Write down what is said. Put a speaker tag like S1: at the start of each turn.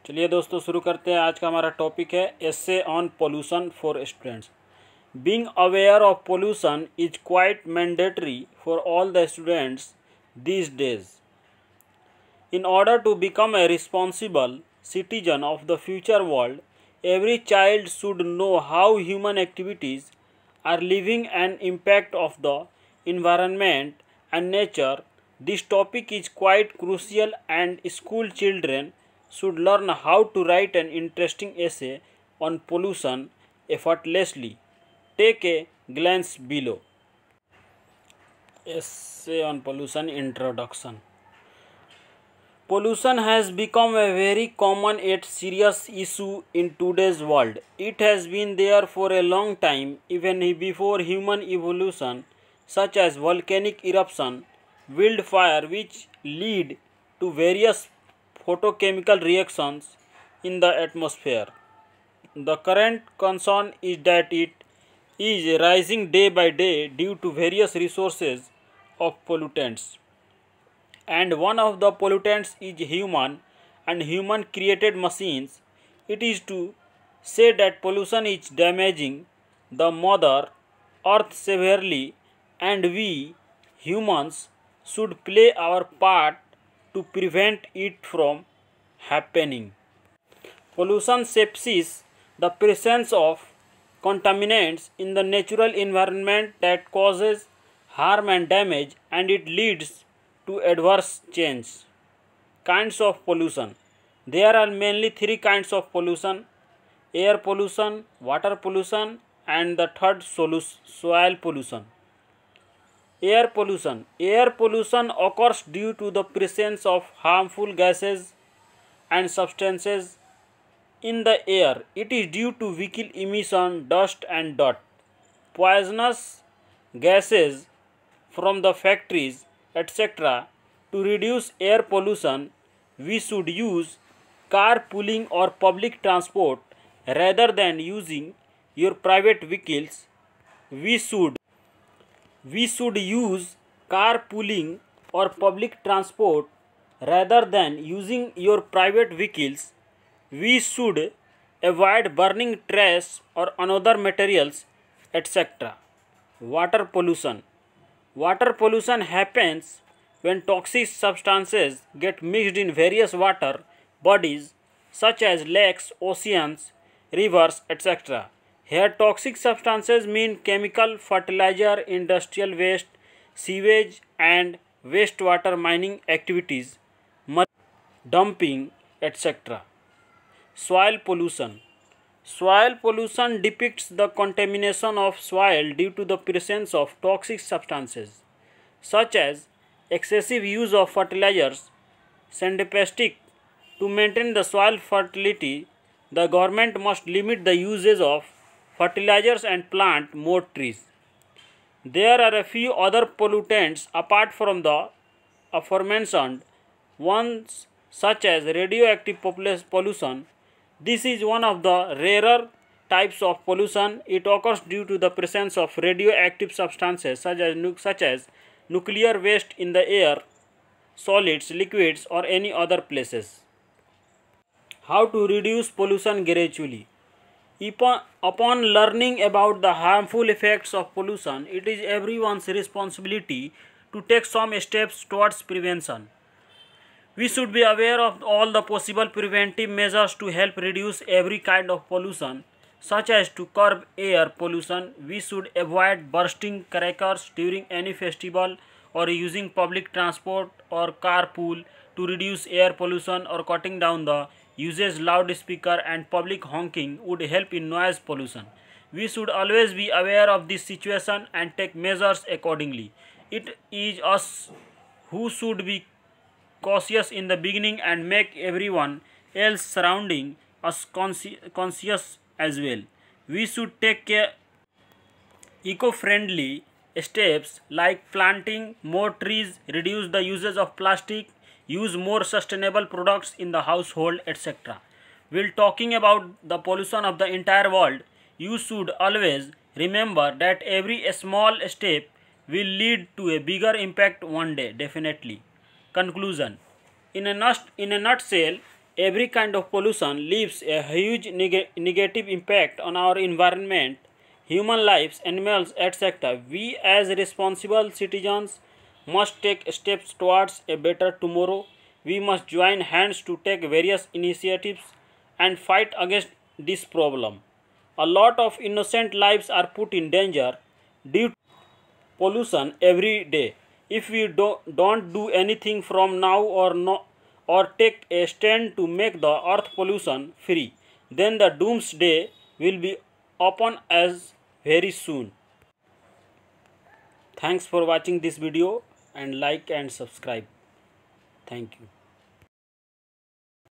S1: चलिए दोस्तों शुरू करते हैं। आज का हमारा टॉपिक है essay on pollution for students. Being aware of pollution is quite mandatory for all the students these days. In order to become a responsible citizen of the future world, every child should know how human activities are leaving an impact of the environment and nature. This topic is quite crucial and school children should learn how to write an interesting essay on pollution effortlessly. Take a glance below. Essay on pollution introduction. Pollution has become a very common yet serious issue in today's world. It has been there for a long time, even before human evolution, such as volcanic eruption, wildfire, which lead to various photochemical reactions in the atmosphere. The current concern is that it is rising day by day due to various resources of pollutants, and one of the pollutants is human and human created machines. It is to say that pollution is damaging the mother earth severely, and we humans should play our part to prevent it from happening. Pollution sepsis, the presence of contaminants in the natural environment that causes harm and damage, and it leads to adverse change. Kinds of pollution. There are mainly three kinds of pollution: air pollution, water pollution, and the third soil pollution. Air pollution. Air pollution occurs due to the presence of harmful gases and substances in the air. It is due to vehicle emission, dust and dirt, poisonous gases from the factories, etc. To reduce air pollution, we should use carpooling or public transport rather than using your private vehicles. We should use carpooling or public transport rather than using your private vehicles. We should avoid burning trash or another materials, etc. Water pollution. Water pollution happens when toxic substances get mixed in various water bodies such as lakes, oceans, rivers, etc. Here toxic substances mean chemical, fertilizer, industrial waste, sewage and wastewater mining activities, dumping, etc. Soil pollution. Soil pollution depicts the contamination of soil due to the presence of toxic substances such as excessive use of fertilizers, synthetic. To maintain the soil fertility, the government must limit the usage of fertilizers and plant more trees. There are a few other pollutants apart from the aforementioned ones, such as radioactive pollution. This is one of the rarer types of pollution. It occurs due to the presence of radioactive substances such as nuclear waste in the air, solids, liquids, or any other places. How to reduce pollution gradually? Upon learning about the harmful effects of pollution, it is everyone's responsibility to take some steps towards prevention. We should be aware of all the possible preventive measures to help reduce every kind of pollution, such as to curb air pollution. We should avoid bursting crackers during any festival or using public transport or carpool to reduce air pollution, or cutting down the usage loudspeaker and public honking would help in noise pollution. We should always be aware of this situation and take measures accordingly. It is us who should be cautious in the beginning and make everyone else surrounding us conscious as well. We should take eco-friendly steps like planting more trees, reduce the usage of plastic, use more sustainable products in the household, etc. While talking about the pollution of the entire world, you should always remember that every small step will lead to a bigger impact one day, definitely. Conclusion. In a nutshell, Every kind of pollution leaves a huge negative impact on our environment, human lives, animals, etc. We as responsible citizens must take steps towards a better tomorrow. We must join hands to take various initiatives and fight against this problem. A lot of innocent lives are put in danger due to pollution every day. If we don't do anything from now or take a stand to make the earth pollution free, then the doomsday will be upon us very soon. Thanks for watching this video and like and subscribe. Thank you.